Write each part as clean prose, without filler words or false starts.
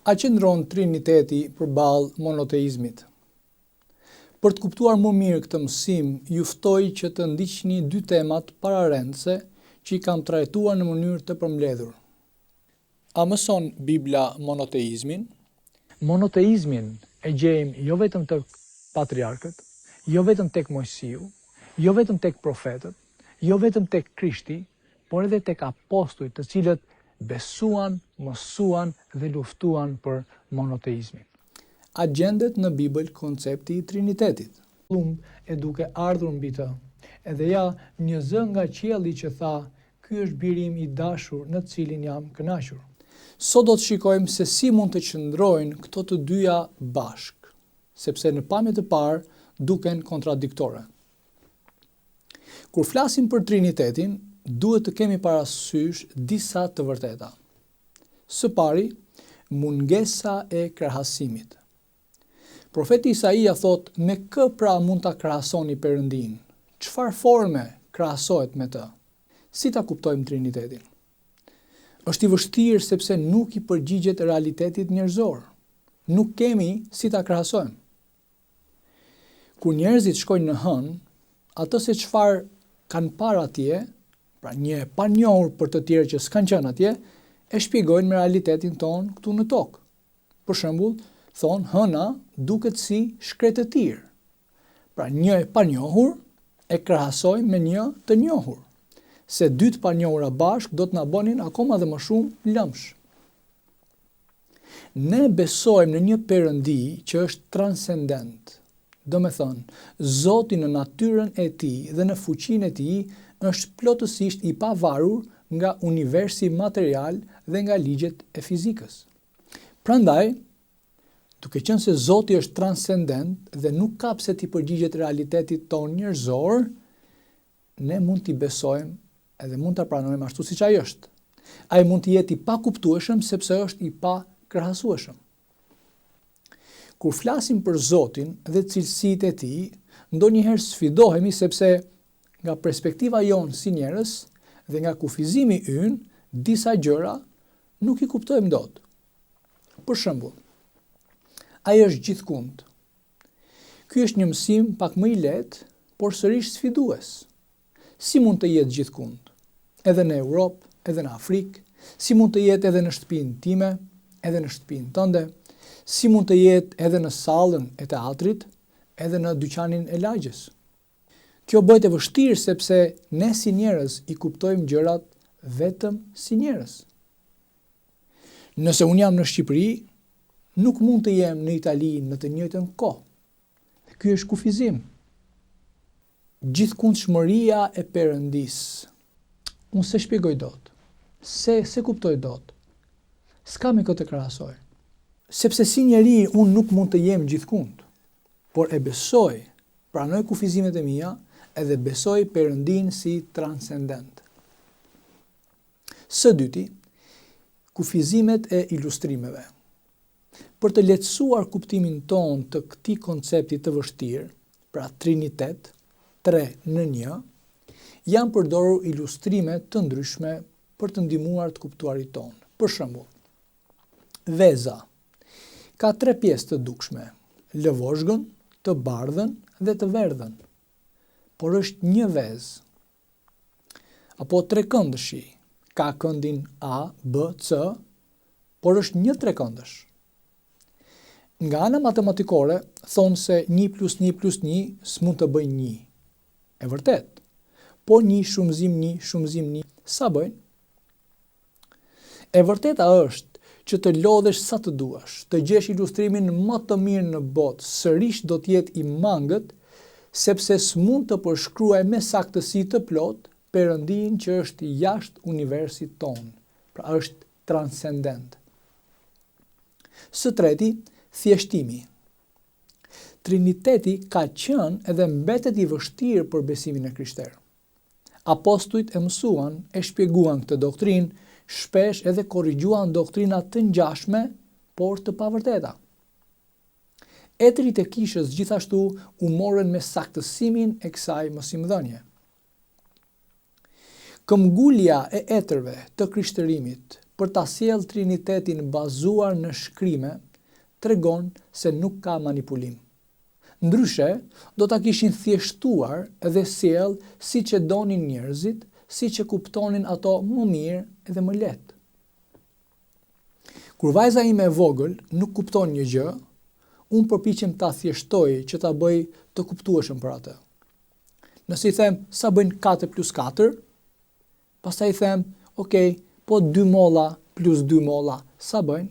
A qëndron Triniteti përballë monoteizmit? Për të kuptuar më mirë këtë mësim, ju ftoj që të ndiqni dy temat pararendëse që i kam trajtuar në mënyrë të përmbledhur. A mëson Bibla monoteizmin? Monoteizmin e gjejmë jo vetëm tek patriarkët, jo vetëm tek Mojsiu, jo vetëm tek profetët, jo vetëm tek Krishti, por edhe tek apostujt, të cilët besuan, mësuan dhe luftuan për monoteizmin. A gjendet në Bibël koncepti i Trinitetit? E duke ardhur mbi të, edhe ja një zë nga qielli që tha, ky është biri im i dashur në të cilin jam kënaqur. Sot do të shikojmë se si mund të qëndrojnë këto të dyja bashk, sepse në pamje të parë duken kontradiktore. Kur flasim për Trinitetin, duhet të kemi parasysh disa të vërteta. Së pari, mungesa e krahasimit. Profeti Isaia thot, me kë pra mund ta krahasoni Perëndin? Çfarë forme krahasohet me të? Si ta kuptojmë Trinitetin? Është i vështirë sepse nuk i përgjigjet realitetit njerëzor. Nuk kemi si ta krahasojmë. Kur njerëzit shkojnë në hën, atë se çfarë kanë parë atje, pra një e panjohur për të tjerë që s'kanë qenë atje, e shpjegojnë me realitetin ton këtu në tokë. Për shembull, thonë hëna duket si shkretëtir. Pra një e panjohur e krahasojmë me një të njohur. Se dy të panjohura bashk do të na bënin akoma dhe më shumë lëmsh. Ne besojmë në një Perëndi që është transcendent. Do me thënë, Zoti në natyrën e tij dhe në fuqinë e tij është plotësisht i pavarur nga universi material dhe nga ligjet e fizikës. Prandaj, duke qenë se Zoti është transcendent dhe nuk ka pse t'i përgjigjet realitetit ton njerëzor, ne mund t'i besojmë edhe mund t'a pranojmë ashtu siç ai është. Ai mund të jetë i pakuptueshëm sepse është i pakrahasueshëm. Kur flasim për Zotin dhe cilësitë e tij, ndonjëherë sfidohemi sepse nga perspektiva jonë si njerëz dhe nga kufizimi ynë, disa gjëra nuk i kuptojmë dot. Për shembull, ai është gjithkund. Ky është një mësim pak më i lehtë, por sërish sfidues. Si mund të jetë gjithkund? Edhe në Europë, edhe në Afrikë, si mund të jetë edhe në shtëpinë time, edhe në shtëpinë tënde, si mund të jetë edhe në sallën e teatrit, edhe në dyqanin e lagjes. Kjo bëhet e vështirë sepse ne si njerëz i kuptojmë gjërat vetëm si njerëz. Nëse unë jam në Shqipëri, nuk mund të jem në Itali në të njëjtën kohë. Ky është kufizim. Gjithkundshmëria e Perëndisë. Unë se shpjegoj dot. Se kuptoj dot. S'kam me këtë krahasoj. Sepse si njeri unë nuk mund të jem gjithkund, por e besoj, pranoj kufizimet e mia, edhe besoj Perëndin si transcendent. Së dyti, kufizimet e ilustrimeve. Për të lehtësuar kuptimin ton të këtij koncepti të vështirë, pra Trinitet, 3 në 1, janë përdorur ilustrime të ndryshme për të ndihmuar të kuptuarit ton. Për shembull, veza ka 3 pjesë të dukshme, lëvozhgën, të bardhën dhe të verdhën, por është një vezë. Apo trekëndëshi, ka këndin A, B, C, por është një trekëndësh. Nga ana matematikore, thonë se 1 + 1 + 1 s'mund të bëjë 1. E vërtet, po 1 shumëzim 1 shumëzim 1, sa bëjnë? E vërteta është që të lodhesh sa të duash, të gjesh ilustrimin më të mirë në botë, sërish do të jetë i mangët, sepse s'mund të përshkruaj me saktësi të plot Perëndin që është jashtë universit ton, pra është transcendent. Së treti, thjeshtimi. Triniteti ka qenë edhe mbetet i vështirë për besimin e krishterë. Apostujt e mësuan, e shpjeguan këtë doktrinë, shpesh edhe korrigjuan doktrina të ngjashme, por të pavërteta. Etrit e kishës gjithashtu u morën me saktësimin e kësaj mësimdhënie. Këmbgulja e etërve të krishtërimit për ta sjellë Trinitetin bazuar në shkrime, tregon se nuk ka manipulim. Ndryshe, do ta kishin thjeshtuar dhe sjell siç e donin njerëzit, siç e kuptonin ato më mirë dhe më lehtë. Kur vajza ime e vogël nuk kupton një gjë, unë përpiqem ta thjeshtoj që ta bëj të kuptueshëm për atë. Nëse i them sa bëjnë 4 plus 4, pastaj i them, okay, po 2 molla plus 2 molla, sa bëjnë?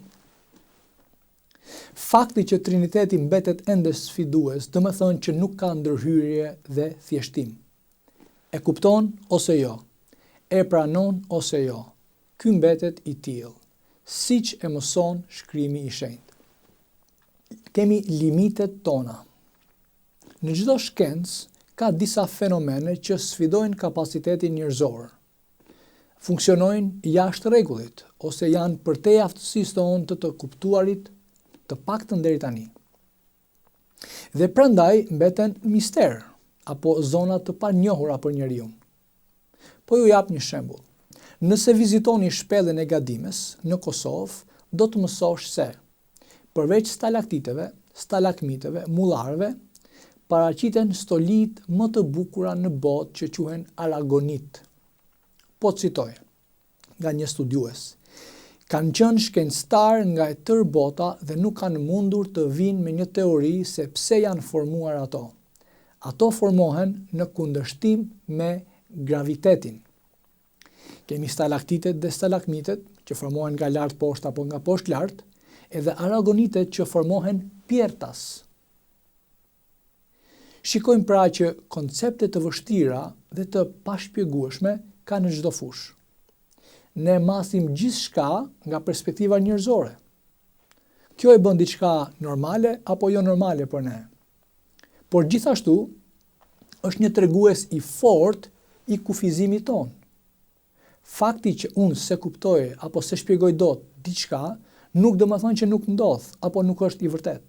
Fakti që Triniteti mbetet ende sfidues, do të thonë që nuk ka ndërhyrje dhe thjeshtim. E kupton ose jo? E pranon ose jo? Ky mbetet i tillë, siç e mëson Shkrimi i Shenjtë. Kemi limitet tona. Në çdo shkencë ka disa fenomene që sfidojnë kapacitetin njerëzor. Funksionojnë jashtë rregullit ose janë përtej aftësisë tonë të kuptuarit, të paktën deri tani. Dhe prandaj mbeten mister apo zona të panjohura për njeriu. Po ju jap një shembull. Nëse vizitoni shpellën e Gadimes në Kosovë, do të mësosh se përveç stalaktiteve, stalagmiteve, mullarëve, paraqiten stolit më të bukura në botë që quhen aragonit. Po citoj nga një studiues. Kanë qenë shkencëtar nga e tërë bota dhe nuk kanë mundur të vinë me një teori se pse janë formuar ato. Ato formohen në kundërshtim me gravitetin. Kemi stalaktitet dhe stalagmitet që formohen nga lart poshtë apo nga poshtë lart, edhe aragonitet që formohen pjertas. Shikojmë pra që koncepte të vështira dhe të pashpjegueshme ka në çdo fushë. Ne masim gjithçka nga perspektiva njerëzore. Kjo e bën diçka normale apo jo normale për ne. Por gjithashtu është një tregues i fortë i kufizimit ton. Fakti që unë se kuptoj apo se shpjegoj dot diçka nuk do të thonë që nuk ndodh apo nuk është i vërtet.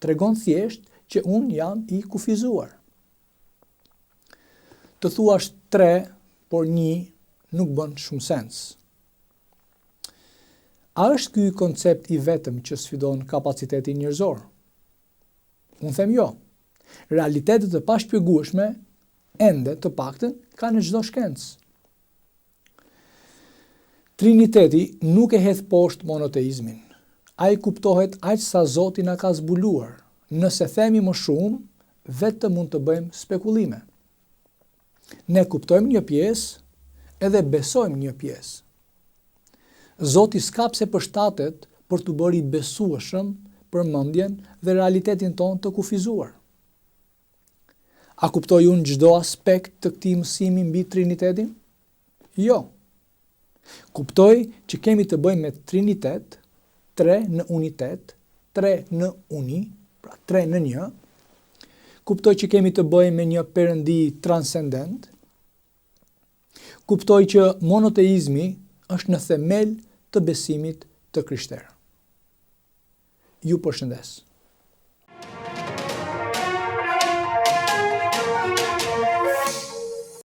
Tregon thjesht që unë jam i kufizuar. Të thuash 3, por 1 nuk bën shumë sens. A është ky koncept i vetëm që sfidon kapacitetin njerëzor? Unë them jo. Realitetet të pashpjegueshme ende të paktën ka në çdo shkencë. Triniteti nuk e hedh poshtë monoteizmin. Ai kuptohet aq sa Zoti na ka zbuluar. Nëse themi më shumë, vetëm mund të bëjmë spekulime. Ne kuptojmë një pjesë edhe besojmë një pjesë. Zoti s'ka pse përshtatet për të bërë i besueshëm për mendjen dhe realitetin ton të kufizuar. A kuptoj unë çdo aspekt të këtij mësimi mbi Trinitetin? Jo. Kuptoj që kemi të bëjmë me Trinitet, 3 në unitet, 3 në uni, pra 3 në 1. Kuptoj që kemi të bëjmë me një perëndi transcendent. Kuptoj që monoteizmi është në themel të besimit të krishterë. Ju përshëndes.